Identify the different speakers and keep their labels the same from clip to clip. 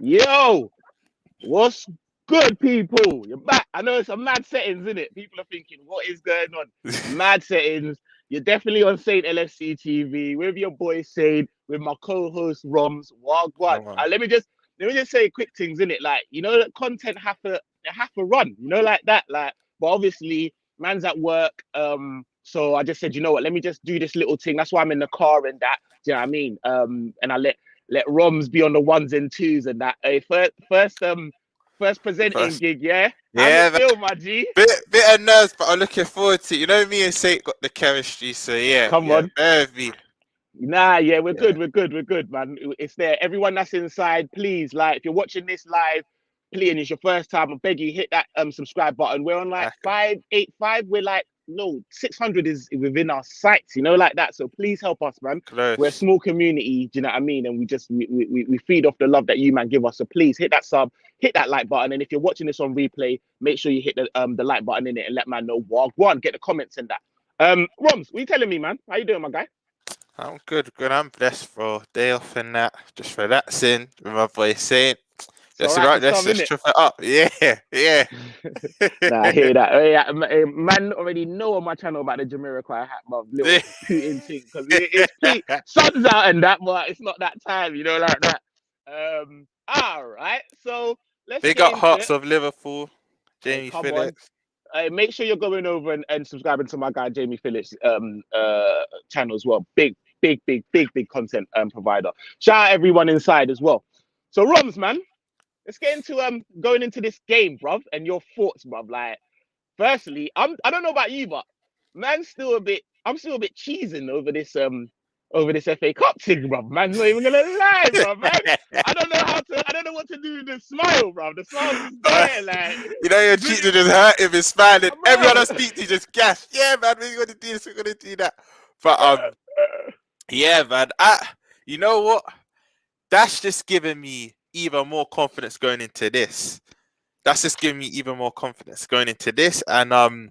Speaker 1: Yo, what's good, people? You're back. I know it's a mad settings, isn't it? People are thinking, what is going on? Mad settings. You're definitely on Saint LFCTV with your boy Saint, with my co-host Romz. Wagwan. Let me just say quick things, innit? Like, that content have to run, like that. Like, but obviously, man's at work. So I just said, you know what? Let me just do this little thing. That's why I'm in the car and that. Do you know what I mean? And I let Romz be on the ones and twos and that. Hey, first presenting
Speaker 2: First,
Speaker 1: gig, yeah. How's
Speaker 2: yeah,
Speaker 1: it feel, my G?
Speaker 2: bit of nerves, but I'm looking forward to it. You know, me and Saint got the chemistry, so yeah,
Speaker 1: Come on.
Speaker 2: bear with me.
Speaker 1: Nah, yeah, we're
Speaker 2: Yeah,
Speaker 1: good. We're good, man. It's there. Everyone that's inside, please, like, if you're watching this live, please, and it's your first time, I beg you, hit that subscribe button. We're on like
Speaker 2: okay.
Speaker 1: 585. We're like, no, 600 is within our sights, like that. So please help us, man. We're a
Speaker 2: Close.
Speaker 1: small community, do you know what I mean? And we feed off the love that you man give us. So please hit that sub, hit that like button, and if you're watching this on replay, make sure you hit the like button in it and let man know what one. Get the comments and that. Roms, what you telling me, man? How you doing, my guy?
Speaker 2: I'm good. I'm blessed, bro. Day off and that, just relaxing with my boy Saint.
Speaker 1: It's all
Speaker 2: Just
Speaker 1: right for
Speaker 2: right, let's
Speaker 1: some,
Speaker 2: just
Speaker 1: innit?
Speaker 2: chop it up. Yeah.
Speaker 1: Nah, I hear that. Oh, yeah, man already know on my channel about the Jamiroquai hat, my little Putin thing, because it's sun's out and that, but it's not that time, like that. All right, so let's
Speaker 2: Big
Speaker 1: get
Speaker 2: up
Speaker 1: into
Speaker 2: Hearts
Speaker 1: it.
Speaker 2: of Liverpool,
Speaker 1: Hey,
Speaker 2: Jamie
Speaker 1: come on.
Speaker 2: Phillips.
Speaker 1: Make sure you're going over and subscribing to my guy Jamie Phillips channel as well. Big content provider. Shout out everyone inside as well. So Roms, man, let's get into going into this game, bruv, and your thoughts, bruv. Like, firstly, I don't know about you, but I'm still a bit cheesing over this FA Cup thing, bruv. Man's not even gonna lie, bruv, man. I don't know what to do with the smile, bruv. The smile's just there, like,
Speaker 2: You know your cheeks are just hurting and smiling.
Speaker 1: come
Speaker 2: Everyone I
Speaker 1: on.
Speaker 2: speak to just gas. Yeah, man, we're gonna do this, we're gonna do that. But yeah, man. You know what? That's just giving me even more confidence going into this. And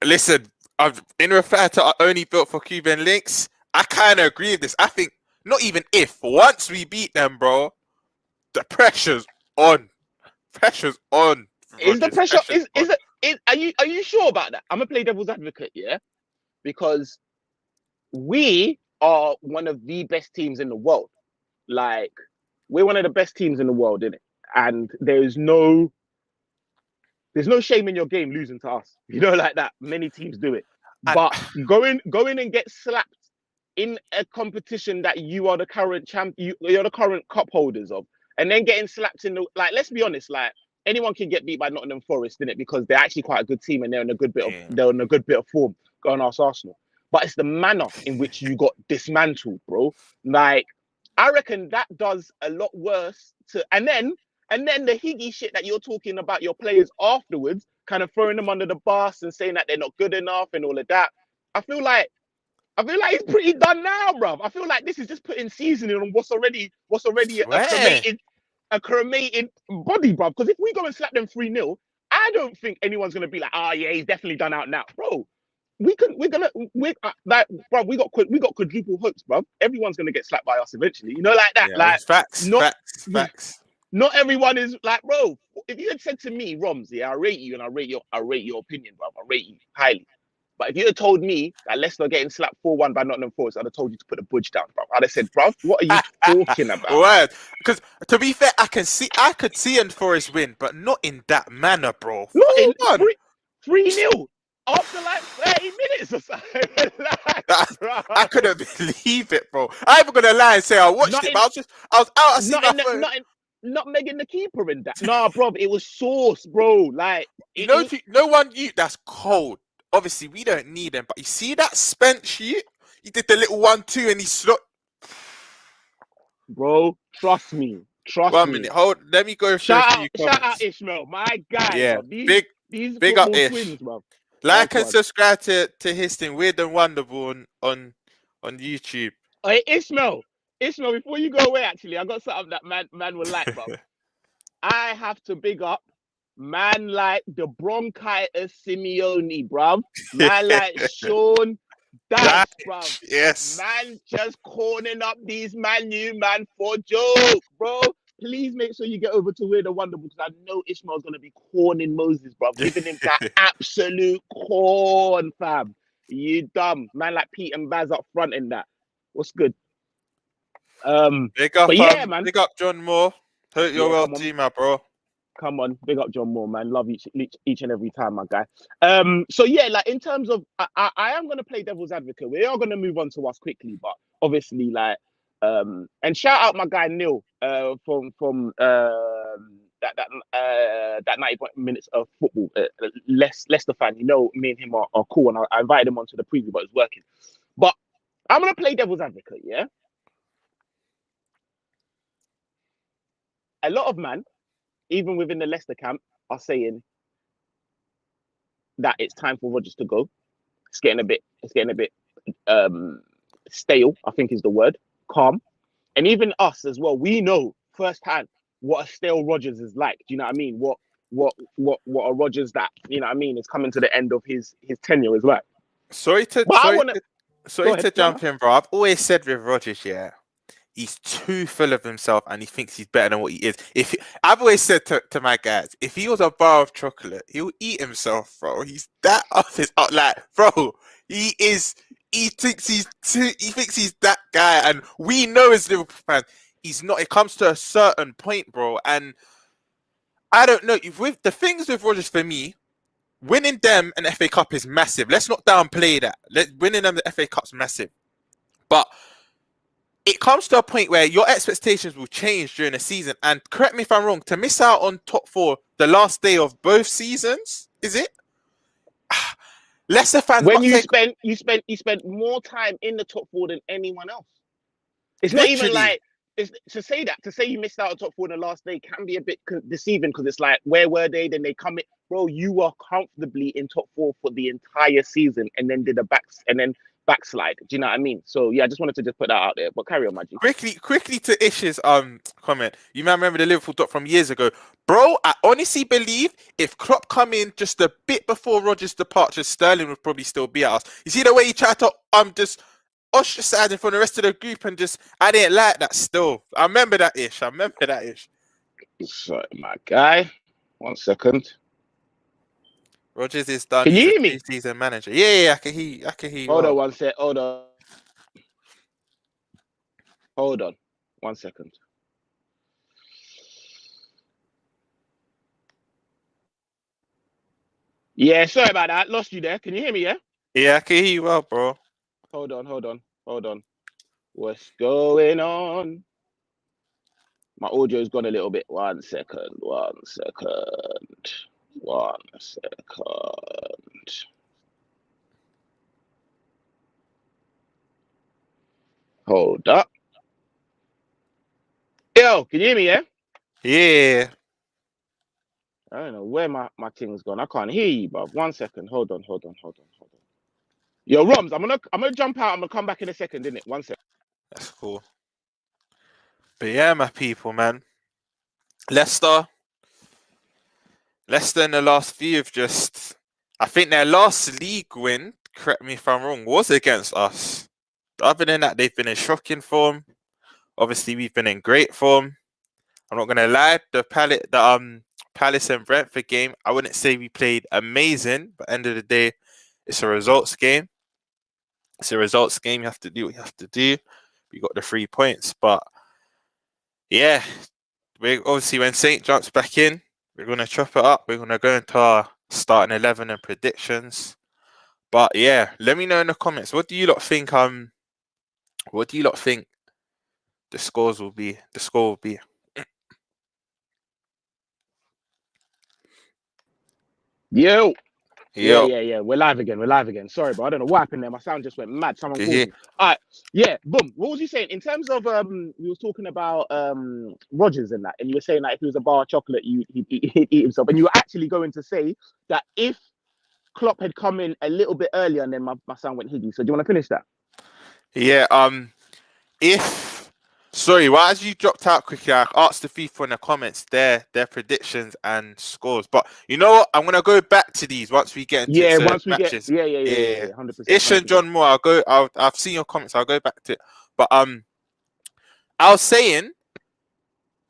Speaker 2: listen, I've in referred to only built for Cuban links. I kind of agree with this. I think not even if once we beat them, bro, the pressure's on. Pressure's on.
Speaker 1: Is the
Speaker 2: Rogers,
Speaker 1: pressure
Speaker 2: pressure's on.
Speaker 1: are you sure about that? I'm gonna play devil's advocate, yeah? Because we are one of the best teams in the world. Like, we're one of the best teams in the world, innit? And there's no shame in your game losing to us. Like that. Many teams do it.
Speaker 2: And
Speaker 1: But going and get slapped in a competition that you are the current you're the current cup holders of, and then getting slapped in the, like, let's be honest, like, anyone can get beat by Nottingham Forest, in it, because they're actually quite a good team and they're in a good bit of
Speaker 2: yeah.
Speaker 1: form going past Arsenal. But it's the manner in which you got dismantled, bro. Like, I reckon that does a lot worse to, and then the higgy shit that you're talking about your players afterwards, kind of throwing them under the bus and saying that they're not good enough and all of that. I feel like he's pretty done now, bruv. I feel like this is just putting seasoning on what's already
Speaker 2: Swear.
Speaker 1: a cremated body, bruv. Because if we go and slap them 3-0, I don't think anyone's gonna be like, oh yeah, he's definitely done out now, bro. We got quadruple hopes, bruv. Everyone's gonna get slapped by us eventually, like that.
Speaker 2: Yeah,
Speaker 1: Like,
Speaker 2: facts.
Speaker 1: not everyone is like, bro. If you had said to me, Roms, yeah, I rate you and I rate your opinion, bro. I rate you highly. But if you had told me that Leicester getting slapped 4-1 by Nottingham Forest, I'd have told you to put the budge down, bro. I'd have said, bro, what are you talking about?
Speaker 2: Word. Because to be fair, I could see and Forest win, but not in that manner, bro.
Speaker 1: Not in
Speaker 2: 4-1.
Speaker 1: 3-0 after like 30 minutes or something. Like,
Speaker 2: I couldn't believe it, bro. I ain't even gonna lie and say I watched it, but I was out. I seen my phone.
Speaker 1: Not Megan the keeper in that. Nah, bro, it was sauce, bro. Like,
Speaker 2: no one that's cold. Obviously, we don't need them, but you see that Spence shoot? He did the little 1-2 and he slot.
Speaker 1: Bro, trust me.
Speaker 2: 1 minute, hold. Let me go through a few comments.
Speaker 1: Shout out Ishmael, my guy.
Speaker 2: Yeah,
Speaker 1: bro. These
Speaker 2: big up
Speaker 1: football
Speaker 2: Ish.
Speaker 1: twins, bro.
Speaker 2: Like and subscribe to his thing, Weird and Wonderful on YouTube.
Speaker 1: Hey, Ishmael, before you go away, actually, I got something that man will like, bro. I have to big up man like the bronchitis Simeone, bruv. Man like Sean Dance, bruv.
Speaker 2: Yes.
Speaker 1: Man just corning up these man for joke, bro. Please make sure you get over to Weird and Wonderful because I know Ishmael's gonna be corning Moses, bruv, giving him that absolute corn, fam. You dumb man, like Pete and Baz up front in that. What's good?
Speaker 2: Big up,
Speaker 1: but yeah, man.
Speaker 2: Big up, John Moore. Hope you're well,
Speaker 1: come on.
Speaker 2: my bro.
Speaker 1: Come on, big up John Moore, man. Love each and every time, my guy. So yeah, like in terms of, I am gonna play devil's advocate. We are gonna move on to us quickly, but obviously, like, and shout out my guy Neil, from that 90 minutes of football, Leicester fan. You know, me and him are cool, and I invited him onto the preview, but it's working. But I'm gonna play devil's advocate. Yeah, a lot of man, even within the Leicester camp, are saying that it's time for Rodgers to go. It's getting a bit stale, I think is the word, calm. And even us as well, we know firsthand what a stale Rodgers is like. Do you know what I mean? What a Rodgers that, you know what I mean, is coming to the end of his tenure as well.
Speaker 2: Sorry to jump in, bro. I've always said with Rodgers, yeah, he's too full of himself and he thinks he's better than what he is. I've always said to my guys, if he was a bar of chocolate, he'll eat himself, bro. He's that off his like, bro. He thinks he's that guy, and we know as Liverpool fans, he's not. It comes to a certain point, bro, and I don't know. With the things with Rodgers for me, winning them an FA Cup is massive. Let's not downplay that. Winning them the FA Cup's massive, but it comes to a point where your expectations will change during the season. And correct me if I'm wrong, to miss out on top four the last day of both seasons, is it? Leicester fans.
Speaker 1: When you spent more time in the top four than anyone else. It's literally not even like to say you missed out on top four in the last day can be a bit deceiving because it's like, where were they? Then they come in, bro. You were comfortably in top four for the entire season and then did backslide. Do you know what I mean? So yeah, I just wanted to put that out there. But carry on, Maggie.
Speaker 2: Quickly to Ish's comment. You might remember the Liverpool dot from years ago, bro. I honestly believe if Klopp come in just a bit before Rodgers' departure, Sterling would probably still be at us. You see the way he tried to just ostracizing from the rest of the group and I didn't like that. Still, I remember that Ish.
Speaker 1: Sorry, my guy. 1 second.
Speaker 2: Rodgers is done.
Speaker 1: Can you hear me?
Speaker 2: Season manager. Yeah, I can hear you.
Speaker 1: Hold on 1 sec. Hold on 1 second. Yeah, sorry about that. Lost you there. Can you hear me? Yeah.
Speaker 2: Yeah, I can hear you well, bro.
Speaker 1: Hold on. What's going on? My audio's gone a little bit. 1 second. Hold up. Yo, can you hear me, yeah?
Speaker 2: Yeah.
Speaker 1: I don't know where my thing's gone. I can't hear you, bro. 1 second. Hold on. Yo, Romz, I'm gonna jump out. I'm gonna come back in a second, innit? 1 second.
Speaker 2: That's cool. But yeah, my people, man. Leicester in the last few have I think their last league win, correct me if I'm wrong, was against us. Other than that, they've been in shocking form. Obviously, we've been in great form. I'm not gonna lie, the Palace and Brentford game, I wouldn't say we played amazing, but at the end of the day, it's a results game. You have to do what you have to do. We got the 3 points, but yeah, we obviously when Saint jumps back in, we're gonna chop it up. We're gonna go into our starting 11 and predictions. But yeah, let me know in the comments. What do you lot think? What do you lot think the score will be?
Speaker 1: Yo. Yeah. We're live again. Sorry, bro. I don't know what happened there. My sound just went mad. Someone called me. All right. Yeah. Boom. What was you saying? In terms of we was talking about Rodgers and that, and you were saying that if he was a bar of chocolate, he'd eat himself. And you were actually going to say that if Klopp had come in a little bit earlier, and then my sound went higgy. So do you want to finish that?
Speaker 2: Yeah. If Sorry, well, as you dropped out quickly, I asked the people in the comments their predictions and scores. But you know what? I'm gonna go back to these once we get into
Speaker 1: Yeah,
Speaker 2: certain
Speaker 1: once we get
Speaker 2: matches.
Speaker 1: yeah,
Speaker 2: Yeah,
Speaker 1: 100%,
Speaker 2: Ish and
Speaker 1: 100%.
Speaker 2: John Moore. I've seen your comments. I'll go back to it. But I was saying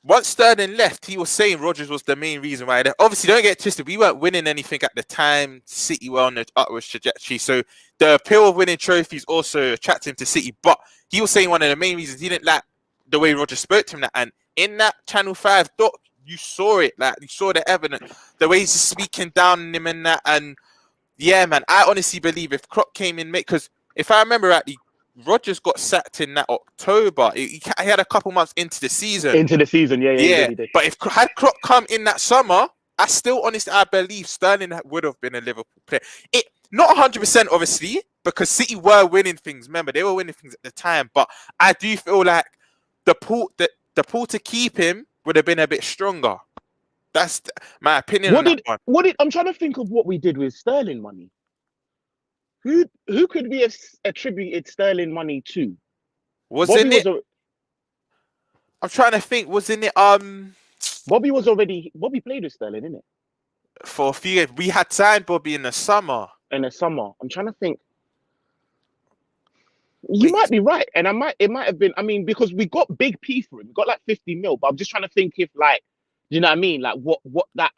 Speaker 2: once Sterling left, he was saying Rodgers was the main reason why. Obviously, don't get twisted. We weren't winning anything at the time. City were on the upwards trajectory, so the appeal of winning trophies also attracted him to City. But he was saying one of the main reasons he didn't like the way Rodgers spoke to him. And in that Channel 5 doc, you saw it. Like you saw the evidence, the way he's speaking down on him and that. And yeah, man, I honestly believe if Klopp came in, because if I remember rightly, Rodgers got sacked in that October. He had a couple months into the season.
Speaker 1: Into the season, yeah,
Speaker 2: Yeah,
Speaker 1: he did.
Speaker 2: but if had Klopp come in that summer, I believe Sterling would have been a Liverpool player. It not 100%, obviously, because City were winning things. Remember, they were winning things at the time. But I do feel like the pull to keep him would have been a bit stronger. That's my opinion on that one.
Speaker 1: I'm trying to think of what we did with Sterling money. Who could we have attributed Sterling money to?
Speaker 2: I'm trying to think. Wasn't it
Speaker 1: Bobby played with Sterling, innit?
Speaker 2: For a few years. We had signed Bobby in the summer.
Speaker 1: I'm trying to think. You might be right, and it might have been. I mean, because we got big P for him, we got like 50 mil. But I'm just trying to think if, like, do you know what I mean? Like, what that?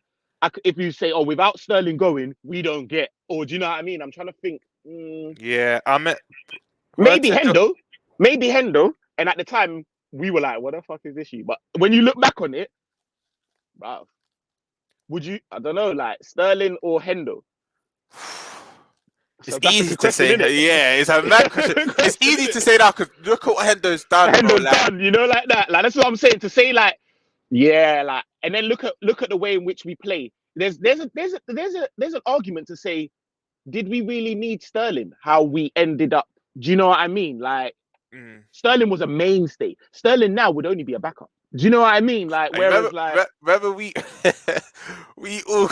Speaker 1: If you say, oh, without Sterling going, we don't get, or do you know what I mean? I'm trying to think.
Speaker 2: Yeah,
Speaker 1: maybe Hendo, and at the time we were like, what the fuck is this shit? But when you look back on it, wow, would you? I don't know, like Sterling or Hendo.
Speaker 2: It's easy to say. Yeah, it's a mad question. It's easy to say that because look at what Hendo's done.
Speaker 1: Done, you know, like that. Like that's what I'm saying. To say like, yeah, like, and then look at the way in which we play. There's an argument to say, did we really need Sterling? How we ended up? Do you know what I mean? Like, Sterling was a mainstay. Sterling now would only be a backup. Do you know what I mean? Like, whereas,
Speaker 2: remember we all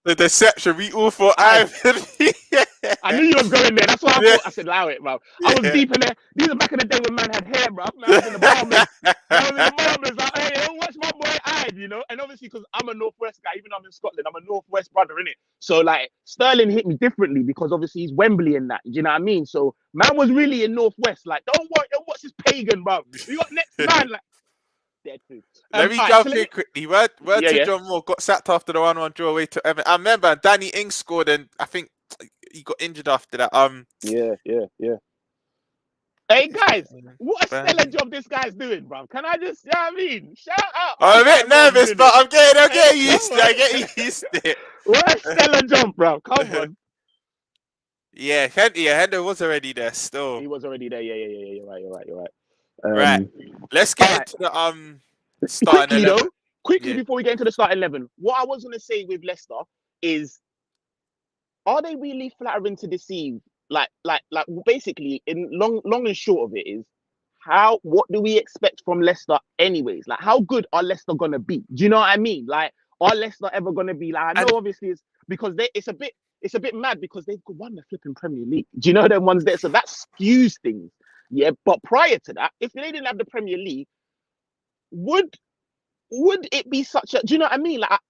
Speaker 2: the deception. We all thought Ivan.
Speaker 1: I knew you was going there. That's why I thought. I said, allow it, bro. I was deep in there. These are back in the day when man had hair, bro. I was in the barbers. Like, hey, don't watch my boy Ive, you know. And obviously, because I'm a Northwest guy, even though I'm in Scotland, I'm a Northwest brother, innit? So like, Sterling hit me differently because obviously he's Wembley and that. Do you know what I mean? So man was really in Northwest. Like, don't watch this pagan, bro. We got next man, like. Dead food.
Speaker 2: Let me jump in quickly. Word to John Moore got sacked after the 1-1 draw away to Everton. I remember Danny Ings scored, and I think he got injured after that.
Speaker 1: Yeah. Hey guys, what a stellar job this guy's doing, bro. Can I just, you know what I mean? Shout out.
Speaker 2: I'm a bit nervous, but I'm getting used to it. I get used to it.
Speaker 1: What a stellar jump, bro. Come on.
Speaker 2: Yeah, Hendo was already there still.
Speaker 1: He was already there. Yeah. You're right.
Speaker 2: Right. Let's get into the starting 11.
Speaker 1: Quickly before we get into the starting 11, what I was going to say with Leicester is, are they really flattering to deceive? Like basically, in long and short of it is, what do we expect from Leicester anyways? Like, how good are Leicester going to be? Do you know what I mean? Like, are Leicester ever going to be like, I know obviously it's because it's a bit mad because they've won the flipping Premier League. Do you know them ones there? So that skews things. Yeah, but prior to that, if they didn't have the Premier League, would it be such a? Do you know what I mean? Like,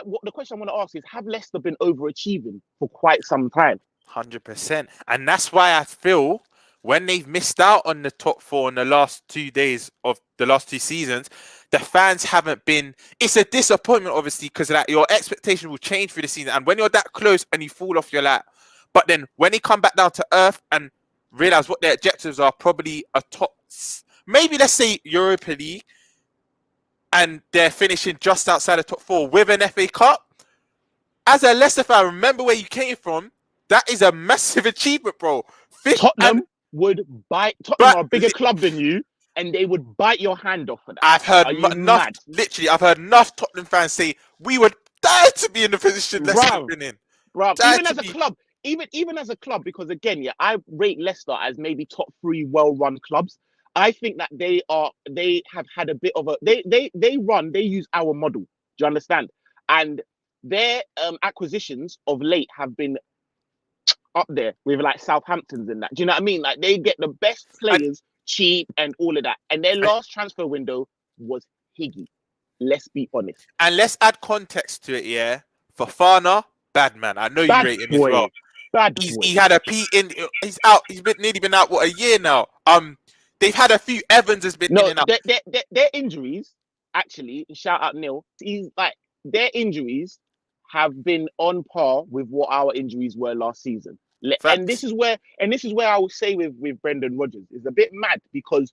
Speaker 1: what the question I want to ask is: have Leicester been overachieving for quite some time?
Speaker 2: 100%, and that's why I feel when they've missed out on the top 4 in the last 2 days of the last 2 seasons, the fans haven't been. It's a disappointment, obviously, because like your expectation will change through the season, and when you're that close and you fall off your lap, but then when they come back down to earth and realize what their objectives are, probably a top, maybe let's say Europa League, and they're finishing just outside the top 4 with an FA Cup. As a Leicester fan, remember where you came from. That is a massive achievement, bro.
Speaker 1: Tottenham are a bigger club than you, and they would bite your hand off for that.
Speaker 2: I've heard I've heard enough Tottenham fans say we would die to be in the position Leicester been in.
Speaker 1: Bro, even as a club, because again, I rate Leicester as maybe top 3 well-run clubs. I think that they have had a bit of a they use our model. Do you understand? And their acquisitions of late have been up there with like Southampton's and that. Do you know what I mean? Like, they get the best players cheap and all of that. And their last transfer window was Higgy. Let's be honest.
Speaker 2: And let's add context to it, yeah. Fofana, bad man. I know you
Speaker 1: Bad
Speaker 2: rate him
Speaker 1: boy.
Speaker 2: as well.
Speaker 1: Bad boy.
Speaker 2: He had a P in. He's out. He's nearly been out what, a year now. They've had a few. Evans has been in and out.
Speaker 1: Their injuries, actually, shout out Neil. He's like, their injuries have been on par with what our injuries were last season. And this is where I will say with Brendan Rodgers, it's a bit mad, because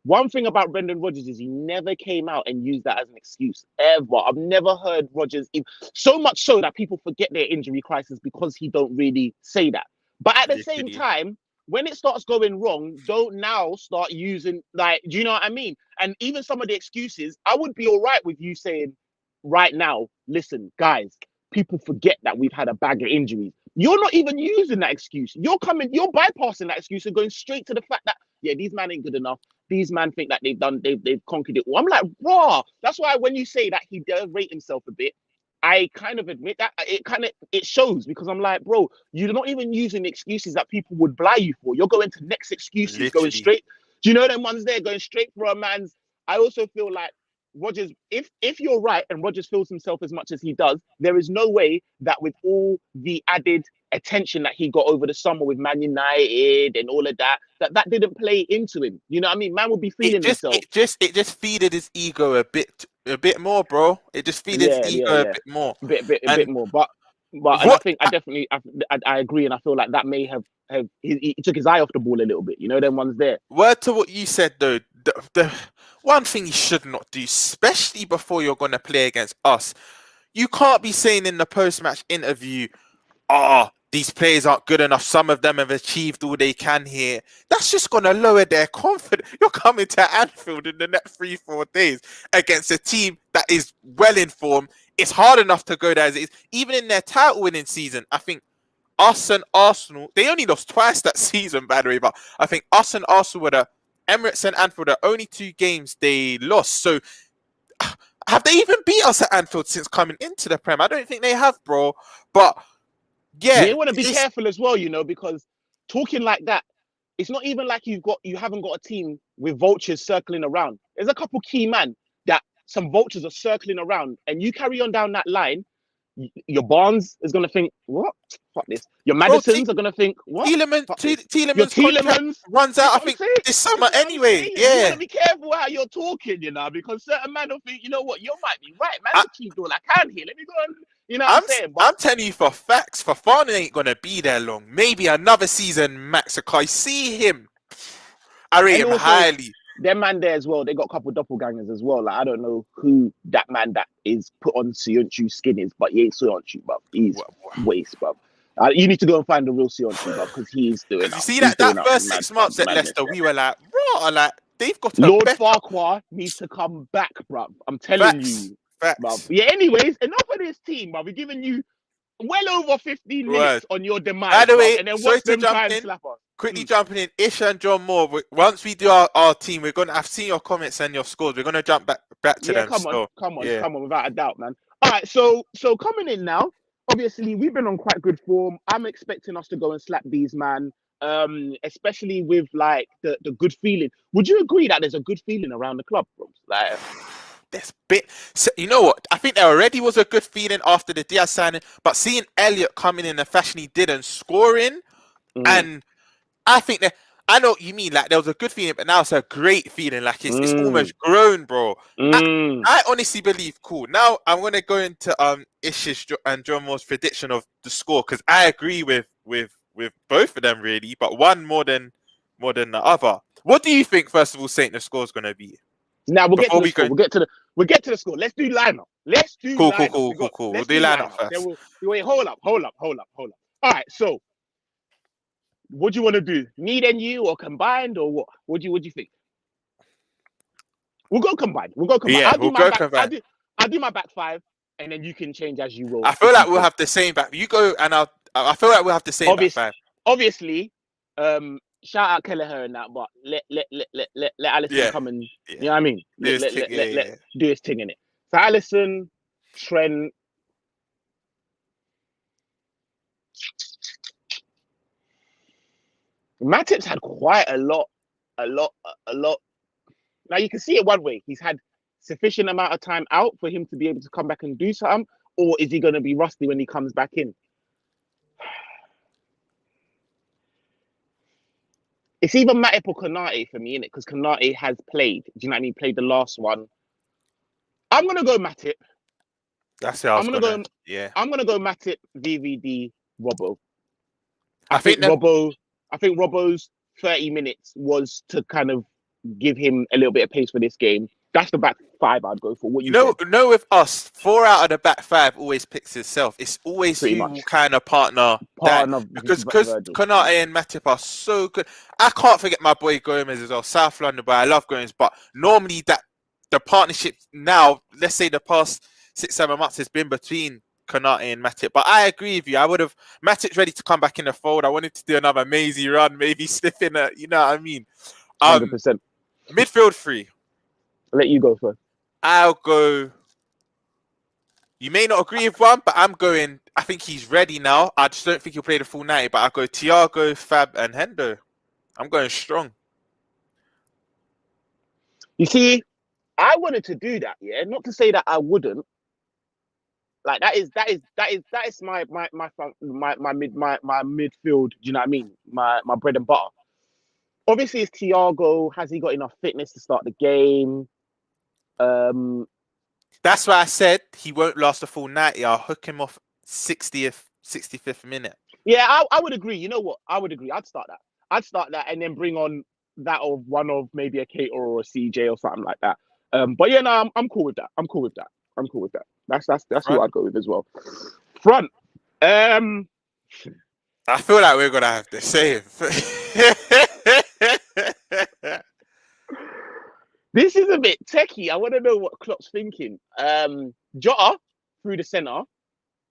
Speaker 1: one thing about Brendan Rodgers is he never came out and used that as an excuse, ever. I've never heard Rodgers, so much so that people forget their injury crisis because he don't really say that. But at the same time, when it starts going wrong, don't now start using, like, do you know what I mean? And even some of the excuses, I would be all right with you saying right now, listen, guys, people forget that we've had a bag of injuries. You're not even using that excuse. You're bypassing that excuse and going straight to the fact that, yeah, these men ain't good enough. These men think that they've conquered it all. I'm like, raw. That's why when you say that he does rate himself a bit, I kind of admit that it shows, because I'm like, bro, you're not even using excuses that people would bly you for. You're going to next excuses,
Speaker 2: Literally.
Speaker 1: going straight. Do you know them ones there going straight for a man's? I also feel like Rodgers, if you're right and Rodgers feels himself as much as he does, there is no way that with all the added attention that he got over the summer with Man United and all of that didn't play into him. You know what I mean? Man would be feeling himself.
Speaker 2: It just feeded his ego a bit more, bro. It just feeded his ego a bit more.
Speaker 1: A bit more. But and I think I agree, and I feel like that may have he took his eye off the ball a little bit. You know, them ones there.
Speaker 2: Word to what you said though, the one thing you should not do, especially before you're gonna play against us, you can't be saying in the post-match interview, these players aren't good enough. Some of them have achieved all they can here. That's just going to lower their confidence. You're coming to Anfield in the next 3-4 days against a team that is well informed. It's hard enough to go there as it is. Even in their title-winning season, I think us and Arsenal, they only lost twice that season, by the way, but I think us and Arsenal were the Emirates and Anfield, the only 2 games they lost. So have they even beat us at Anfield since coming into the Prem? I don't think they have, bro. But yeah,
Speaker 1: you want to be careful as well, you know, because talking like that, it's not even like you haven't got a team with vultures circling around. There's a couple key men that some vultures are circling around, and you carry on down that line, your Barnes is gonna think, what? Fuck this. Your Madisons are gonna think, what?
Speaker 2: Tielemans runs out, I think, this summer anyway. Yeah.
Speaker 1: You gotta be careful how you're talking, you know, because certain men will think, you know what, you might be right, man. I keep doing I can here. Let me go and, you know what I'm saying? But
Speaker 2: I'm telling you for facts, Fofana ain't gonna be there long. Maybe another season max. I see him. I rate him highly.
Speaker 1: Their man there as well, they got a couple doppelgangers as well. Like, I don't know who that man that is put on Sionchu's skin is, but he ain't Sionchu, bruv. He's waste, bruv. You need to go and find the real Sionchu, bruv, because he's doing.
Speaker 2: You see that first 6 months at Leicester, we were like, bro, like they've got
Speaker 1: Lord Farquhar needs to come back, bruv. I'm telling you, bruv. Yeah. Anyways, enough of this team, bruv. We're giving you well over 15 minutes on your demise.
Speaker 2: By the way,
Speaker 1: and then watch them try and slap us.
Speaker 2: Quickly jumping in, Ish and John Moore. Once we do our team, I've seen your comments and your scores. We're gonna jump back to them. Come
Speaker 1: on, without a doubt, man. All right, so coming in now. Obviously, we've been on quite good form. I'm expecting us to go and slap these, man. Especially with like the good feeling. Would you agree that there's a good feeling around the club, bro? Like,
Speaker 2: so, you know what? I think there already was a good feeling after the Diaz signing, but seeing Elliot coming in the fashion he did and scoring, and I think that I know what you mean. Like there was a good feeling, but now it's a great feeling. Like it's almost grown, bro. I honestly believe. Cool. Now I'm gonna go into Ish's and John Moore's prediction of the score, because I agree with both of them really, but one more than the other. What do you think? First of all, Saint, the score is gonna be.
Speaker 1: Now we'll get to the score. We'll get to the score. Let's do lineup.
Speaker 2: Cool. We'll do lineup first.
Speaker 1: Wait, hold up. All right, so what do you want to do? Me and you, or combined, or what? What do you think? We'll go combined.
Speaker 2: Yeah, we'll go combined.
Speaker 1: I'll do my back 5, and then you can change as you roll.
Speaker 2: I feel like we'll have the same back. You go, and I feel like we'll have the same back 5.
Speaker 1: Obviously, shout out Kelleher and that, but let Alisson come and you know what I mean. Let do his thing in it. So Alisson, Trent. Matip's had quite a lot a lot. Now you can see it one way. He's had sufficient amount of time out for him to be able to come back and do something, or is he going to be rusty when he comes back in? It's either Matip or Konate for me, innit? Because Konate has played. Do you know what I mean? Played the last one. I'm gonna go Matip.
Speaker 2: That's it. I'm gonna
Speaker 1: go Matip, VVD, Robbo.
Speaker 2: I think
Speaker 1: Robbo's 30 minutes was to kind of give him a little bit of pace for this game. That's the back five I'd go for. What you
Speaker 2: know,
Speaker 1: said?
Speaker 2: with us, 4 out of the back 5 always picks itself. It's always
Speaker 1: Pretty
Speaker 2: who
Speaker 1: much.
Speaker 2: will kind of partner because Konate and Matip are so good. I can't forget my boy Gomez as well, South London, but I love Gomez. But normally that the partnership now, let's say the past 6-7 months has been between Konate and Matip. But I agree with you. I would have Matip's ready to come back in the fold. I wanted to do another Maisie run, maybe slip in a, you know what I mean?
Speaker 1: 100%.
Speaker 2: Midfield 3.
Speaker 1: I'll let you go first.
Speaker 2: I'll go. You may not agree with one, but I'm going. I think he's ready now. I just don't think he'll play the full 90. But I'll go Thiago, Fab, and Hendo. I'm going strong.
Speaker 1: You see, I wanted to do that, yeah. Not to say that I wouldn't. Like that is my midfield. Do you know what I mean? My bread and butter. Obviously, it's Thiago. Has he got enough fitness to start the game?
Speaker 2: That's why I said he won't last a full 90. I'll hook him off 65th minute.
Speaker 1: Yeah, I would agree. You know what? I would agree. I'd start that and then bring on that of one of maybe a Cater or a CJ or something like that. But yeah, no, I'm cool with that. I'm cool with that. That's what I'd go with as well. Front. I
Speaker 2: feel like we're gonna have the same.
Speaker 1: This is a bit techie. I want to know what Klopp's thinking. Jota through the centre.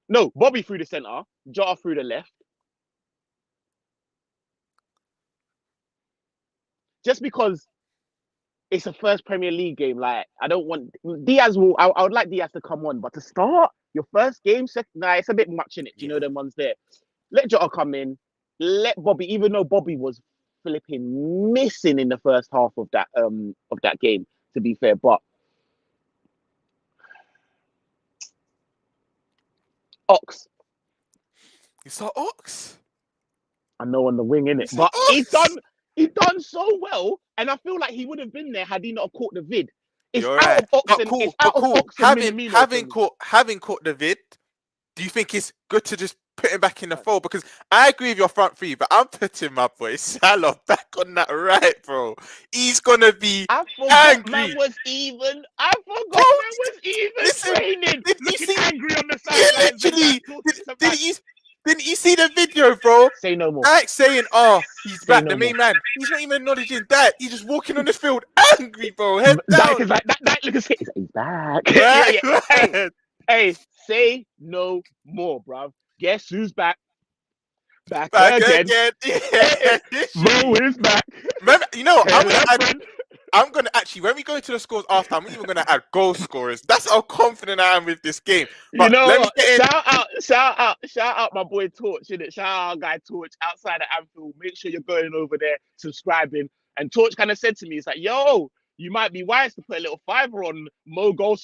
Speaker 1: No, Bobby through the centre. Jota through the left. Just because it's a first Premier League game, like I don't want Diaz. I would like Diaz to come on, but to start your first game, it's a bit much in it. You know them ones there. Let Jota come in. Let Bobby, even though Bobby was flipping missing in the first half of that game, to be fair, but Ox.
Speaker 2: It's not Ox.
Speaker 1: I know on the wing, innit? But he's done so well, and I feel like he would have been there had he not caught the vid. It's
Speaker 2: You're
Speaker 1: out
Speaker 2: right.
Speaker 1: of Ox and it's out of Ox and
Speaker 2: having caught the vid, do you think it's good to just put him back in the fold? Because I agree with your front three, but I'm putting my boy Salah back on that right, bro. He's gonna be angry.
Speaker 1: Man was even training. Looking angry on the sidelines.
Speaker 2: Didn't you see the video, bro?
Speaker 1: Say no more.
Speaker 2: Like saying, he's back, the main man. He's not even acknowledging that. He's just walking on the field angry, bro. Head down.
Speaker 1: He's back.
Speaker 2: Yeah.
Speaker 1: Hey, say no more, bro. Guess who's back? Back again.
Speaker 2: Yeah.
Speaker 1: Mo is back.
Speaker 2: Remember, I'm gonna actually, when we go to the scores after, I'm even gonna add goal scorers. That's how confident I am with this game. But
Speaker 1: you know what? Shout out my boy Torch, innit? Shout out our guy Torch outside of Anfield. Make sure you're going over there, subscribing. And Torch kind of said to me, it's like, yo, you might be wise to put a little fiver on Mo goal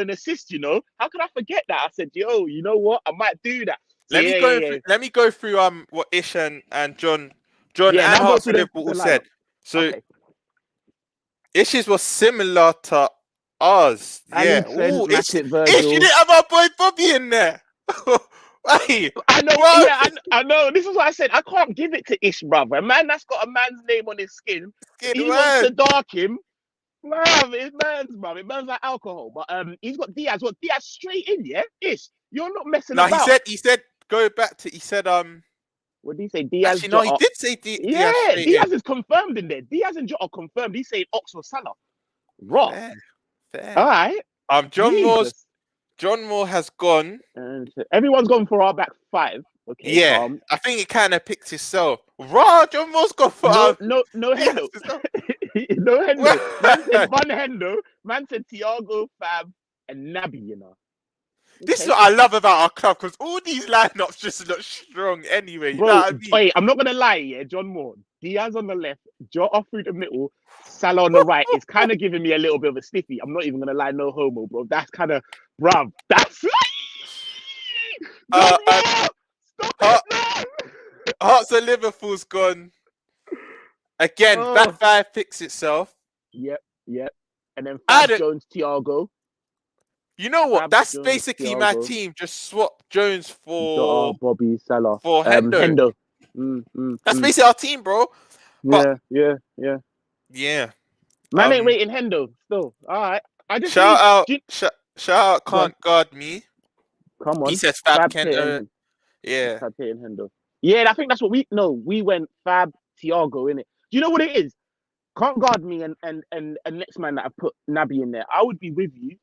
Speaker 1: and assist, you know? How could I forget that? I said, yo, you know what? I might do that. So
Speaker 2: Let me go through what Ish and John and Hearts of Liverpool all said. So okay. Ish's was similar to ours. Yeah. Ooh, Ish, you didn't have our boy Bobby in there. Hey,
Speaker 1: I know. I know. This is what I said. I can't give it to Ish, brother. A man that's got a man's name on his skin. He wants to dark him. Man, it's man's, brother. It burns like alcohol. But he's got Diaz. What, Diaz straight in? Yeah, Ish. You're not messing about.
Speaker 2: No, he said. Go back to. He said.
Speaker 1: What did he say? Diaz.
Speaker 2: Actually, no, he did say Diaz.
Speaker 1: Yeah, Diaz is confirmed in there. Diaz and Jota confirmed. He said Ox or Salah. Raw.
Speaker 2: Fair.
Speaker 1: All right.
Speaker 2: John Moore has gone.
Speaker 1: And everyone's gone for our back five. Okay.
Speaker 2: Yeah, I think it kind of picked itself. Raw. John Moore's gone for
Speaker 1: no Hendo. No Hendo. Man said Van Hendo. Man said Thiago, Fab, and Naby. You know.
Speaker 2: This is
Speaker 1: Okay.
Speaker 2: what I love about our club, because all these lineups just look strong anyway. You know
Speaker 1: Bro,
Speaker 2: what I mean?
Speaker 1: hey, I'm not gonna lie, yeah. John Moore, Diaz on the left, Jota through the middle, Salah on the right. It's kind of giving me a little bit of a stiffy. I'm not even gonna lie, no homo, bro. That's kind of, bruv. That's John
Speaker 2: Uh,
Speaker 1: Moore.
Speaker 2: um,
Speaker 1: Stop
Speaker 2: Heart,
Speaker 1: it, no.
Speaker 2: Hearts of Liverpool's gone again. Back
Speaker 1: Oh,
Speaker 2: five picks itself.
Speaker 1: yep, yep. And then
Speaker 2: I
Speaker 1: Fab
Speaker 2: don't.
Speaker 1: Jones, Thiago,
Speaker 2: You know what?
Speaker 1: Fab
Speaker 2: That's
Speaker 1: Jones,
Speaker 2: basically my
Speaker 1: Thiago,
Speaker 2: team. Just swap Jones
Speaker 1: Jota, Bobby, Salah,
Speaker 2: Hendo.
Speaker 1: Hendo.
Speaker 2: That's basically our team, bro. But
Speaker 1: Yeah, yeah, yeah.
Speaker 2: yeah.
Speaker 1: Man ain't rating Hendo still. All right. I just
Speaker 2: Shout
Speaker 1: need.
Speaker 2: out,
Speaker 1: do you-
Speaker 2: shout out,
Speaker 1: Go on.
Speaker 2: can't guard me.
Speaker 1: Come
Speaker 2: He
Speaker 1: on.
Speaker 2: says Fab
Speaker 1: Fab, Tate,
Speaker 2: Kento.
Speaker 1: and
Speaker 2: Yeah.
Speaker 1: Fab, Tate, and Hendo. Yeah, I think that's what we went Fab, Thiago in it. Do you know what it is? Can't guard me and next man that I put Naby in there. I would be with you.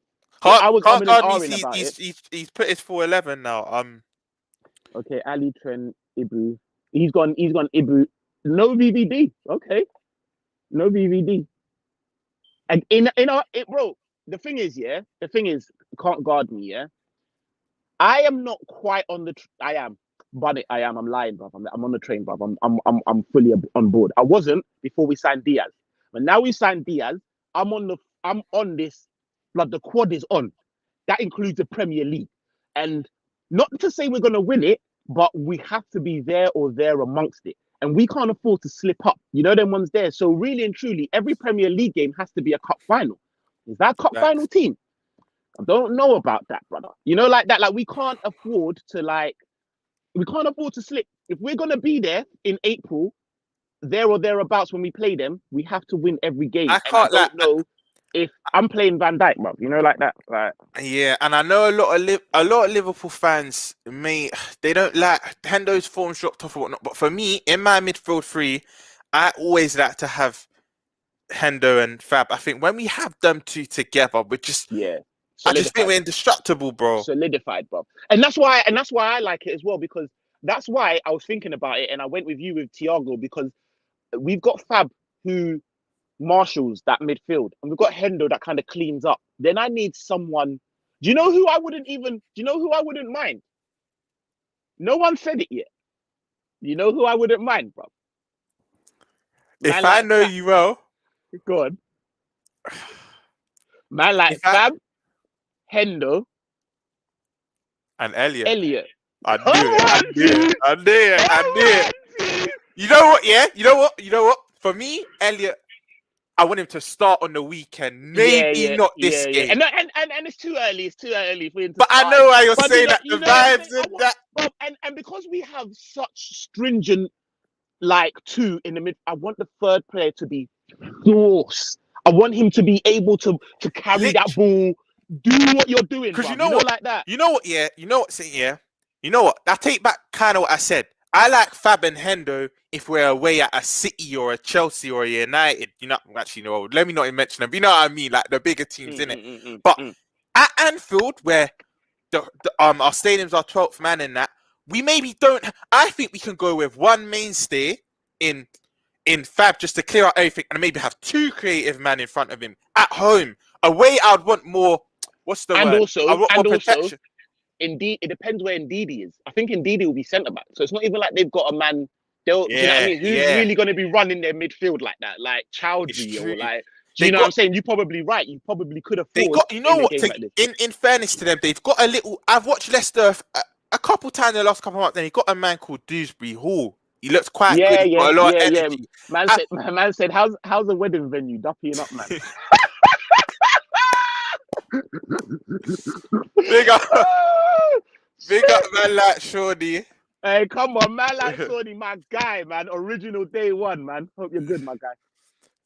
Speaker 1: I was
Speaker 2: Can't
Speaker 1: umming and
Speaker 2: guard me.
Speaker 1: ahhing about it.
Speaker 2: He's put his 411 now.
Speaker 1: Okay, Ali, Trent, Ibu. He's gone Ibu. No VVD. Okay. No VVD. And bro, the thing is, can't guard me, yeah. I am not quite on the. I am, but I am. I'm lying, bro. I'm on the train, bro. I'm fully on board. I wasn't before we signed Diaz, but now we signed Diaz. I'm on this. Blood, the quad is on. That includes the Premier League, and not to say we're gonna win it, but we have to be there or there amongst it, and we can't afford to slip up. You know, them ones there. So really and truly, every Premier League game has to be a cup final. Is that a cup final team? I don't know about that, brother. You know, like that. Like we can't afford to slip. If we're gonna be there in April, there or thereabouts when we play them, we have to win every game.
Speaker 2: I
Speaker 1: And I
Speaker 2: can't
Speaker 1: don't know if I'm playing Van Dijk, bro. You know, like that. Like
Speaker 2: Yeah, and I know a lot of Liverpool fans they don't like Hendo's form dropped off or whatnot. But for me, in my midfield three, I always like to have Hendo and Fab. I think when we have them two together,
Speaker 1: yeah,
Speaker 2: I just think
Speaker 1: solidified,
Speaker 2: we're indestructible, bro.
Speaker 1: solidified, bro. And that's why I like it as well, because that's why I was thinking about it, and I went with you with Thiago, because we've got Fab who marshals that midfield, and we've got Hendo that kind of cleans up. Then I need someone. Do you know who I wouldn't even? Do you know who I wouldn't mind? No one said it yet. You know who I wouldn't mind, bro? Man
Speaker 2: If I
Speaker 1: like
Speaker 2: know you well,
Speaker 1: go on. Man like Fab, Hendo,
Speaker 2: and Elliot.
Speaker 1: I knew it.
Speaker 2: You know what? Yeah, you know what? For me, Elliot, I want him to start on the weekend. Maybe not this game.
Speaker 1: And it's too early. It's too early for him to
Speaker 2: But
Speaker 1: start.
Speaker 2: I know why you're
Speaker 1: But
Speaker 2: saying that. The vibes and that.
Speaker 1: And because we have such stringent like two in the mid, I want the third player to be force. I want him to be able to carry that ball, do what you're doing.
Speaker 2: Because
Speaker 1: you know what, like that.
Speaker 2: You know what? Yeah. You know what? Yeah. You know what? I take back kind of what I said. I like Fab and Hendo if we're away at a City or a Chelsea or a United. You know, actually, no. Let me not even mention them. You know what I mean? Like the bigger teams in it. But at Anfield, where our stadiums are 12th man in that, we maybe don't. I think we can go with one mainstay in Fab just to clear out everything, and maybe have two creative men in front of him. At home, away, I'd want more. What's the word? I want more protection.
Speaker 1: Indeed, it depends where Ndidi is. I think Ndidi will be centre back, so it's not even like they've got a man. Do you know what I mean? Who's really going to be running their midfield like that, like Chowdhury or like? Do you know what I'm saying? You're probably right. You probably could afford.
Speaker 2: You know what? In fairness to them, they've got a little. I've watched Leicester a couple times in the last couple of months, and he got a man called Dewsbury Hall. He looks quite good. He's got a lot of energy.
Speaker 1: Man said, how's the wedding venue? Duppying up, man.
Speaker 2: Big up man like Shorty.
Speaker 1: Hey, come on, man like Shorty, my guy, man. Original day one, man. Hope you're good, my guy.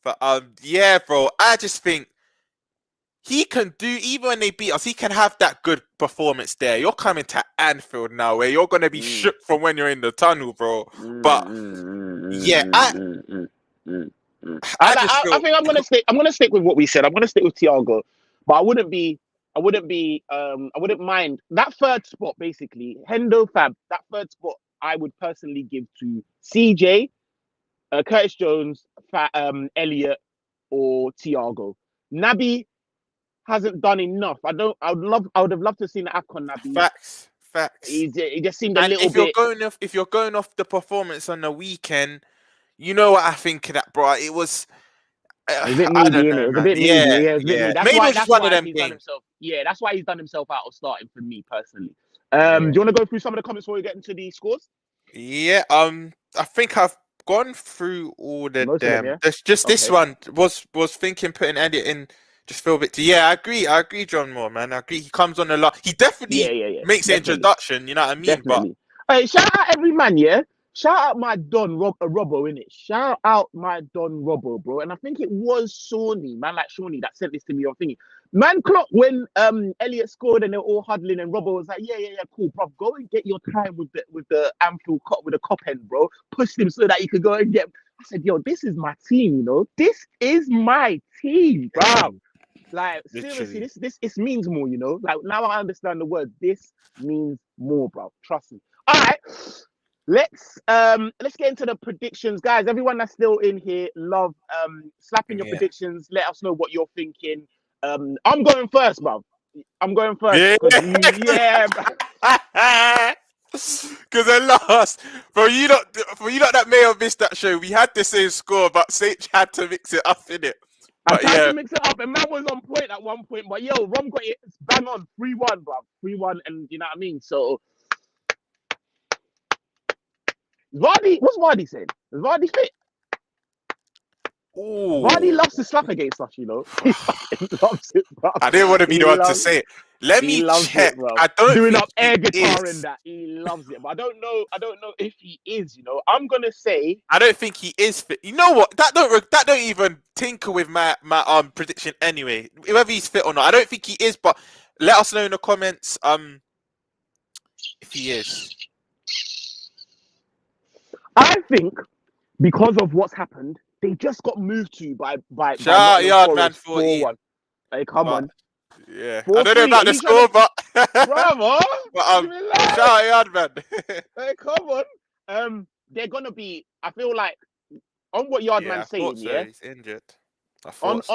Speaker 2: But yeah, bro. I just think he can do, even when they beat us, he can have that good performance there. You're coming to Anfield now, where you're gonna be shook from when you're in the tunnel, bro. But yeah, I
Speaker 1: think I'm gonna stick with what we said. I'm gonna stick with Thiago, but I wouldn't mind that third spot. Basically, Hendo, Fab. That third spot, I would personally give to CJ, Curtis Jones, Elliot, or Thiago. Naby, hasn't done enough. I would have loved to have seen the Akon Naby.
Speaker 2: Facts.
Speaker 1: He just seemed a
Speaker 2: And
Speaker 1: little bit.
Speaker 2: if you're going off the performance on the weekend, you know what I think of that, bro. It was.
Speaker 1: A bit
Speaker 2: I
Speaker 1: moody,
Speaker 2: don't
Speaker 1: innit?
Speaker 2: know,
Speaker 1: It was a
Speaker 2: man.
Speaker 1: bit moody. Yeah, it was a bit moody.
Speaker 2: Maybe it was just one of them
Speaker 1: he's
Speaker 2: games.
Speaker 1: done himself. Yeah, that's why he's done himself out of starting for me personally.
Speaker 2: Yeah.
Speaker 1: Do you want to go through some of the comments before we get into the scores?
Speaker 2: Yeah. I think I've gone through all of them.
Speaker 1: Yeah?
Speaker 2: Just this one was thinking putting Elliot in. Just feel a bit. Yeah, I agree, John Moore, man. I agree. He comes on a lot. He definitely makes the introduction. You know what I mean?
Speaker 1: Definitely. But hey, shout out every man, yeah. Shout out my Don Robbo, innit? Shout out my Don Robbo, bro. And I think it was Shawnee, man, like Shawnee that sent this to me on thingy. Man clock when Elliot scored and they're all huddling and Robbo was like, yeah, cool, bro. Go and get your time with the Anfield cop with the cop end, bro. Push him so that you could go and get. I said, yo, this is my team, you know. This is my team, bro. Like seriously, this means more, you know. Like now I understand the word. This means more, bro. Trust me. All right. Let's get into the predictions, guys. Everyone that's still in here, love slapping your predictions. Let us know what you're thinking. I'm going first, bro. I'm going first. Yeah.
Speaker 2: Because I lost. For you lot that may have missed that show, we had the same score, but Sage had to mix it up, innit?
Speaker 1: I tried to mix it up, and man was on point at one point. But yo, Rom got it bang on 3-1, bro. 3-1, and you know what I mean. So. Vardy, what's Vardy saying? Is Vardy fit?
Speaker 2: Ooh.
Speaker 1: Vardy loves to slap against us, you know. He fucking loves it, bro.
Speaker 2: I didn't want to be the one to say it. Let me check.
Speaker 1: I don't doing up air guitar and that. He loves it, but I don't know if he is. You know, I'm gonna say
Speaker 2: I don't think he is fit. You know what? That don't even tinker with my prediction anyway. Whether he's fit or not, I don't think he is. But let us know in the comments if he is.
Speaker 1: I think because of what's happened, they just got moved to by
Speaker 2: Shout out Yardman 4-1.
Speaker 1: Hey, come on.
Speaker 2: Yeah, I don't know about the score, but
Speaker 1: bravo.
Speaker 2: Shout out Yardman.
Speaker 1: Hey, come on. They're gonna be. I feel like on what Yardman's saying.
Speaker 2: So.
Speaker 1: Yeah,
Speaker 2: he's injured.
Speaker 1: I thought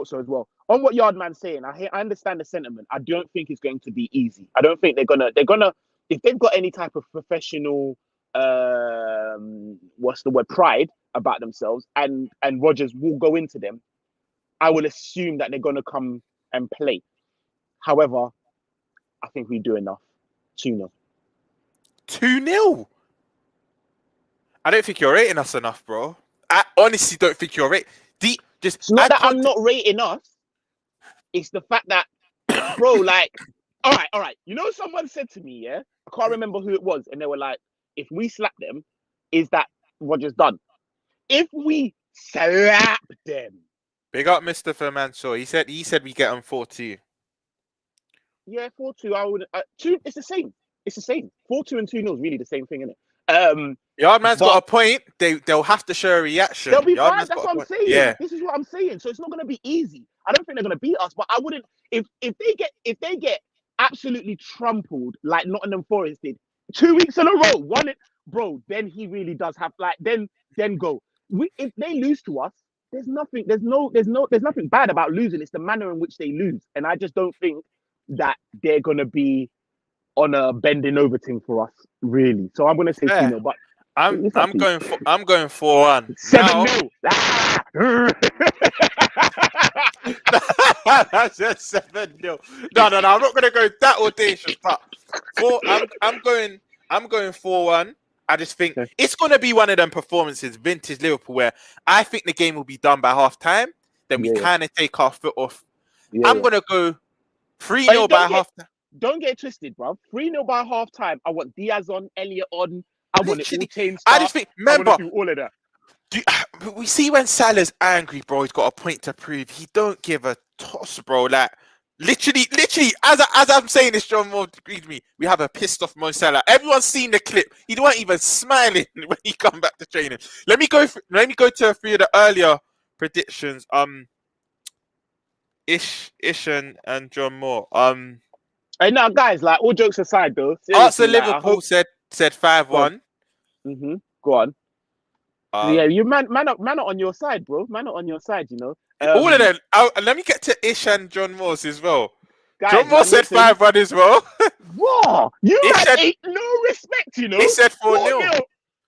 Speaker 1: so as well. On what Yardman's saying, I understand the sentiment. I don't think it's going to be easy. I don't think they're gonna. If they've got any type of professional. What's the word? Pride about themselves, and Rodgers will go into them. I will assume that they're going to come and play. However, I think we do enough. 2-0.
Speaker 2: 2-0. I don't think you're rating us enough, bro. I honestly don't think you're rating.
Speaker 1: It's not that I'm not rating us. It's the fact that, bro, like, all right. You know, someone said to me, yeah, I can't remember who it was, and they were like, if we slap them, is that Rodgers done? If we slap them,
Speaker 2: big up Mr. Fermanso. He said we get on 4-2.
Speaker 1: Yeah, 4-2. I would 2. It's the same. 4-2 and 2-0 is really the same thing, isn't it?
Speaker 2: Yardman's got a point. They'll have to show a reaction.
Speaker 1: They'll be fine. That's what I'm saying.
Speaker 2: Yeah.
Speaker 1: This is what I'm saying. So it's not going to be easy. I don't think they're going to beat us, but I wouldn't. If they get absolutely trampled like Nottingham Forest did 2 weeks in a row, bro, then he really does have then go. If they lose to us, there's nothing bad about losing. It's the manner in which they lose, and I just don't think that they're gonna be on a bending over thing for us, really. So I'm gonna say 2-0, but
Speaker 2: I'm going 4-1.
Speaker 1: 7-0.
Speaker 2: That's just 7-0. No. I'm not gonna go that audacious, but I'm going 4-1. I just think it's gonna be one of them performances, vintage Liverpool, where I think the game will be done by half time. Then we kind of take our foot off. I'm gonna go 3-0 by half time.
Speaker 1: Don't get twisted, bro. 3-0 by half time. I want Diaz on, Elliot on. I want it all changed.
Speaker 2: I just think, remember,
Speaker 1: do all of that.
Speaker 2: We see when Salah's angry, bro. He's got a point to prove. He don't give a toss, bro. Like literally, as I'm saying this, John Moore agreed with me. We have a pissed off Mo Salah. Everyone's seen the clip. He weren't even smiling when he come back to training. Let me go to a few of the earlier predictions. Ish and John Moore.
Speaker 1: Hey, now, guys, like all jokes aside, though.
Speaker 2: Arsenal Liverpool said 5-1.
Speaker 1: Go on. Yeah, you man are on your side, bro. Man are on your side, you know.
Speaker 2: All of them. Let me get to Ish and John Morse as well. John
Speaker 1: Guys,
Speaker 2: Morse
Speaker 1: man,
Speaker 2: said
Speaker 1: listen.
Speaker 2: 5-1 as well.
Speaker 1: Whoa, you
Speaker 2: Ish
Speaker 1: man
Speaker 2: said,
Speaker 1: ain't no respect, you know.
Speaker 2: Ish said 4-0.
Speaker 1: 4-0.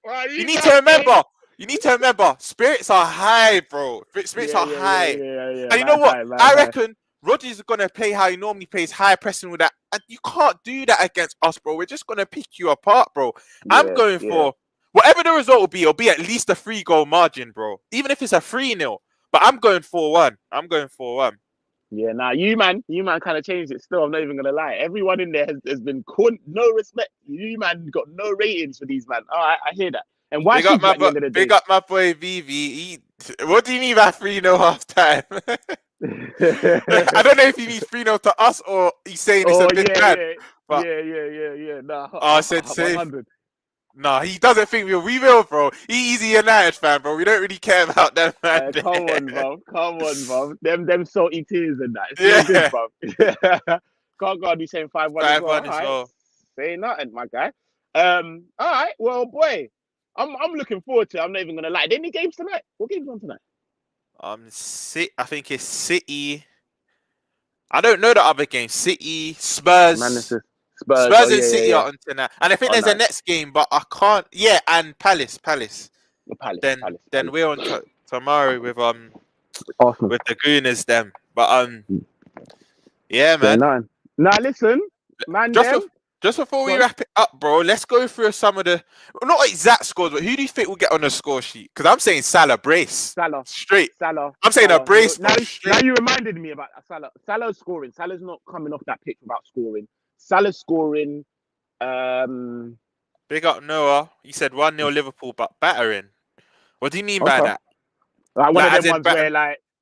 Speaker 1: Right,
Speaker 2: You
Speaker 1: you
Speaker 2: need
Speaker 1: man
Speaker 2: to
Speaker 1: ain't.
Speaker 2: remember. You need to remember. Spirits are high, bro. Spirits
Speaker 1: Yeah,
Speaker 2: are
Speaker 1: yeah, yeah,
Speaker 2: high.
Speaker 1: yeah, yeah.
Speaker 2: And you know
Speaker 1: Man
Speaker 2: what?
Speaker 1: high, man
Speaker 2: I
Speaker 1: high.
Speaker 2: reckon Rodgers is gonna play how he normally plays, high pressing with that. And you can't do that against us, bro. We're just gonna pick you apart, bro. I'm
Speaker 1: Yeah,
Speaker 2: going
Speaker 1: yeah.
Speaker 2: for whatever the result will be. It'll be at least a 3-goal margin, bro. Even if it's a 3-0. But I'm going 4-1. I'm going 4-1.
Speaker 1: Yeah, nah, you man kind of changed it still. I'm not even gonna lie. Everyone in there has been no respect. You man got no ratings for these man. All right, I hear that. And why should you at the end of the day?
Speaker 2: Big up my boy Vivi. What do you mean by 3-0 half time? I don't know if he means 3-0 to us or he's saying it's a
Speaker 1: Oh
Speaker 2: bit
Speaker 1: yeah,
Speaker 2: bad.
Speaker 1: yeah,
Speaker 2: But
Speaker 1: yeah. Nah,
Speaker 2: I said safe.
Speaker 1: 100.
Speaker 2: Nah, he doesn't think we will, bro. He's a United fan, bro. We don't really care about them, man.
Speaker 1: Come on, bro. Come on, bro. Them salty tears and that. It's all
Speaker 2: Yeah.
Speaker 1: good, bro. Can't go on be saying 5-1 as well.
Speaker 2: 5-1
Speaker 1: All
Speaker 2: as
Speaker 1: right.
Speaker 2: well.
Speaker 1: Say nothing, my guy. All right. Well, boy, I'm looking forward to it. I'm not even gonna lie. Any games tonight? What games on tonight?
Speaker 2: I think it's City. I don't know the other game. City, Spurs.
Speaker 1: Man, this is Spurs. Oh
Speaker 2: Spurs and
Speaker 1: yeah,
Speaker 2: City are on tonight. And I think there's a
Speaker 1: nice.
Speaker 2: next game, but I can't. Yeah, and Palace.
Speaker 1: The Palace.
Speaker 2: Then we're on tomorrow with
Speaker 1: Arsenal.
Speaker 2: with the Gooners them. But yeah, man.
Speaker 1: Now listen, man.
Speaker 2: Just before we wrap it up, bro, let's go through some of the not exact scores, but who do you think will get on the score sheet? Because I'm saying Salah brace.
Speaker 1: Salah
Speaker 2: Straight.
Speaker 1: Salah.
Speaker 2: I'm saying
Speaker 1: Salah.
Speaker 2: a brace.
Speaker 1: Now you reminded me about Salah. Salah's scoring. Salah's not coming off that pitch without scoring. Salah's scoring.
Speaker 2: Big up Noah. He said 1-0 Liverpool, but battering. What do you mean by that?
Speaker 1: Like one of them ones where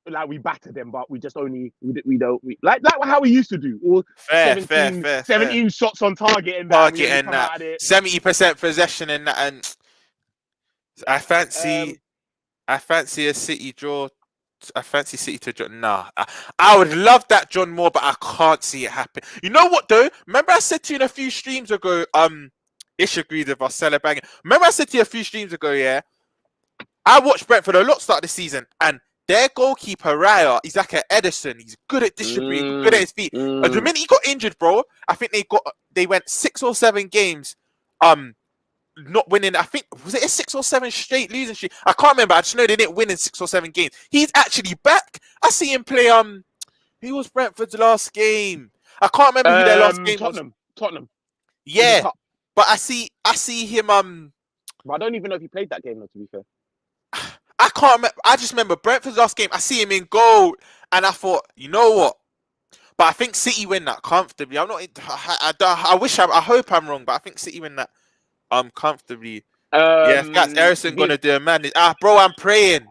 Speaker 1: like we batter them, but we just only we don't like how we used to do. Or
Speaker 2: fair,
Speaker 1: 17 shots on target and
Speaker 2: that. 70% possession and that. And I fancy a City draw. I fancy City to draw. Nah, I would love that John Moore, but I can't see it happen. You know what though? Remember I said to you in a few streams ago. Ish agreed with us, Salah banging. Remember I said to you a few streams ago, yeah. I watched Brentford a lot start the season, and their goalkeeper Raya, he's like an Edison. He's good at distributing, good at his feet. And the minute he got injured, bro, I think they went 6 or 7 games, not winning. I think was it a 6 or 7 straight losing streak? I can't remember. I just know they didn't win in 6 or 7 games. He's actually back. I see him play. Who was Brentford's last game? I can't remember who their last game was.
Speaker 1: Tottenham.
Speaker 2: Yeah, but I see him.
Speaker 1: But I don't even know if he played that game, though, to be fair.
Speaker 2: I can't remember. I just remember Brentford's last game. I see him in goal, and I thought, you know what? But I think City win that comfortably. I'm not. I hope I'm wrong, but I think City win that comfortably. Yeah, if that's Ericsson gonna do a man. Bro, I'm praying.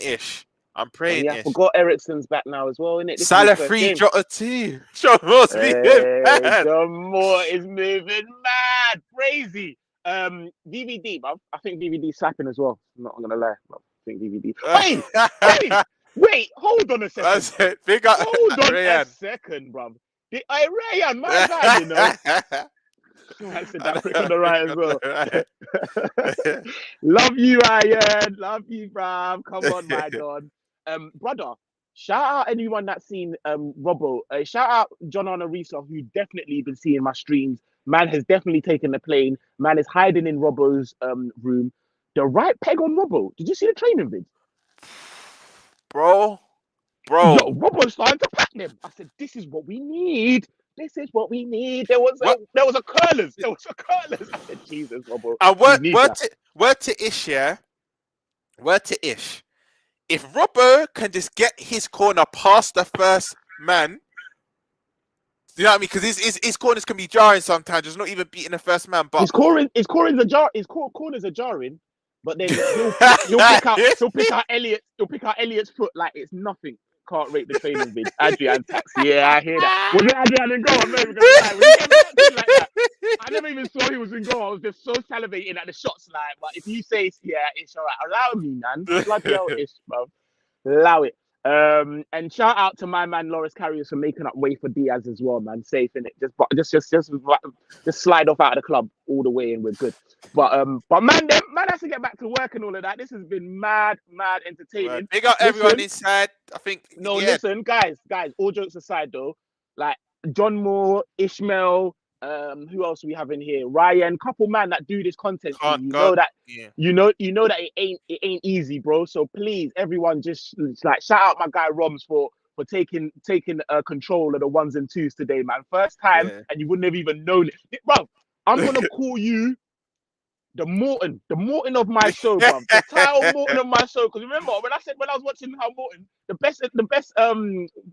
Speaker 2: Ish.
Speaker 1: Yeah, I forgot Ericsson's back now as well, innit?
Speaker 2: Salah 3, Jota 2. John Moore's moving mad.
Speaker 1: John Moore is moving mad, crazy. DVD, I think DVD slapping as well. I'm not gonna lie. I think DVD. Wait, hold on a second.
Speaker 2: That's it. Big up.
Speaker 1: Hold on a second, bruv. Rayan, my guy, you know. I said that on the right as well. Love you, Ryan. Love you, bruv. Come on, my God. Brother, shout out anyone that's seen Robbo. Shout out John Arisa, who definitely been seeing my streams. Man has definitely taken the plane. Man is hiding in Robbo's room. The right peg on Robbo. Did you see the training vid?
Speaker 2: Bro.
Speaker 1: Yo, Robbo's starting to pack them. I said, this is what we need. There was a curlers. I said, Jesus, Robbo.
Speaker 2: Word to Ish, yeah? Word to Ish. If Robbo can just get his corner past the first man, you know what I mean? Because his corners can be jarring sometimes. Just not even beating the first man. But
Speaker 1: his corners are jarring. But then he'll pick out Elliot's foot like it's nothing. Can't rate the training vid. Adrian tax. Yeah, I hear that. Was it Adrian in goal? I'm not even gonna lie. When he came like that, I never even saw he was in goal. I was just so salivating at the shots. Like, but if you say yeah, it's all right. Allow me, man. Bloody hell, it's bro. Allow it. And shout out to my man Loris Karius for making up way for Diaz as well, man. Safe in it. Just slide off out of the club all the way and we're good. But man has to get back to work and all of that. This has been mad entertaining.
Speaker 2: Right. Big up everyone inside. I think
Speaker 1: listen, guys, all jokes aside though, like John Moore, Ishmael, who else we have in here? Ryan, couple man that do this content. Know that it ain't easy, bro. So please, everyone, just like shout out my guy Romz for taking control of the ones and twos today, man. First time, and you wouldn't have even known it, bro. I'm gonna call you the Morton of my show, bro. The title Morton of my show. Because remember when I was watching how Morton, the best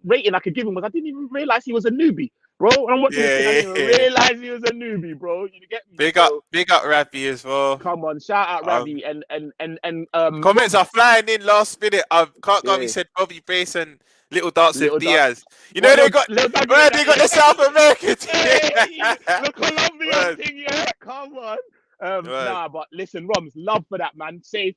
Speaker 1: rating I could give him was I didn't even realize he was a newbie. Bro, I'm watching this thing, I didn't even realize he was a newbie, bro. You get me?
Speaker 2: Big up Ravi as well.
Speaker 1: Come on, shout out Ravi and
Speaker 2: comments are flying in last minute. Can't go. He said Bobby Brace and Little Dance with Diaz. You know they got the South American
Speaker 1: team. The Colombian thing, yeah. Come on. Nah, but listen, Romz, love for that, man. Safe.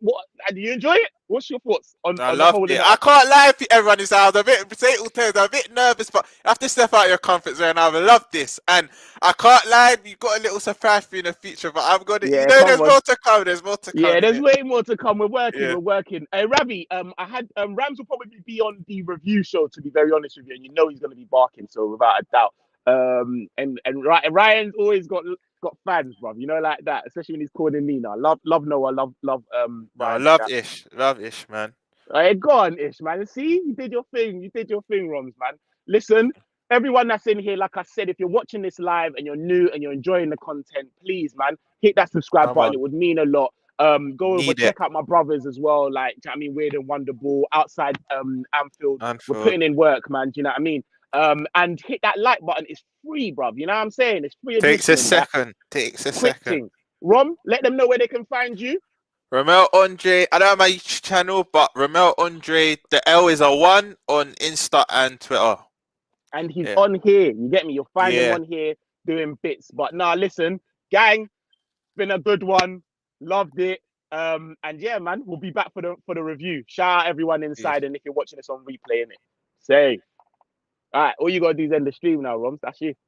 Speaker 1: What? Do you enjoy it? What's your thoughts on?
Speaker 2: I love it. I can't lie if everyone is out. I'm a bit nervous, but you have to step out of your comfort zone. I love this, and I can't lie. You've got a little surprise for you in the future, but I'm gonna. There's more to come. There's more to come.
Speaker 1: Yeah, there's way more to come. We're working. Hey, Ravi, I had Rams will probably be on the review show. To be very honest with you, and you know he's gonna be barking, so without a doubt. And Ryan's always got fans, bro. You know, like that, especially when he's calling me now. Love Noah, love Ryan.
Speaker 2: I love Ish, man.
Speaker 1: Hey, go on, Ish, man. See, you did your thing, Romz, man. Listen, everyone that's in here, like I said, if you're watching this live and you're new and you're enjoying the content, please, man, hit that subscribe button. It would mean a lot. Go over, check out my brothers as well, like, I mean, Weird and Wonderball, outside Anfield. We're putting in work, man. Do you know what I mean? And hit that like button. It's free, bruv. You know what I'm saying? It's free.
Speaker 2: Takes a second. Second.
Speaker 1: Rom, let them know where they can find you.
Speaker 2: Romel Andre. I don't have my channel, but Romel Andre. The L is a 1 on Insta and Twitter.
Speaker 1: And he's on here. You get me? You'll find him on here doing bits. But nah, listen, gang, been a good one. Loved it. And yeah, man, we'll be back for the review. Shout out everyone inside, and if you're watching this on replay, innit? Say. All right, all you gotta do is end the stream now, Romz. That's you.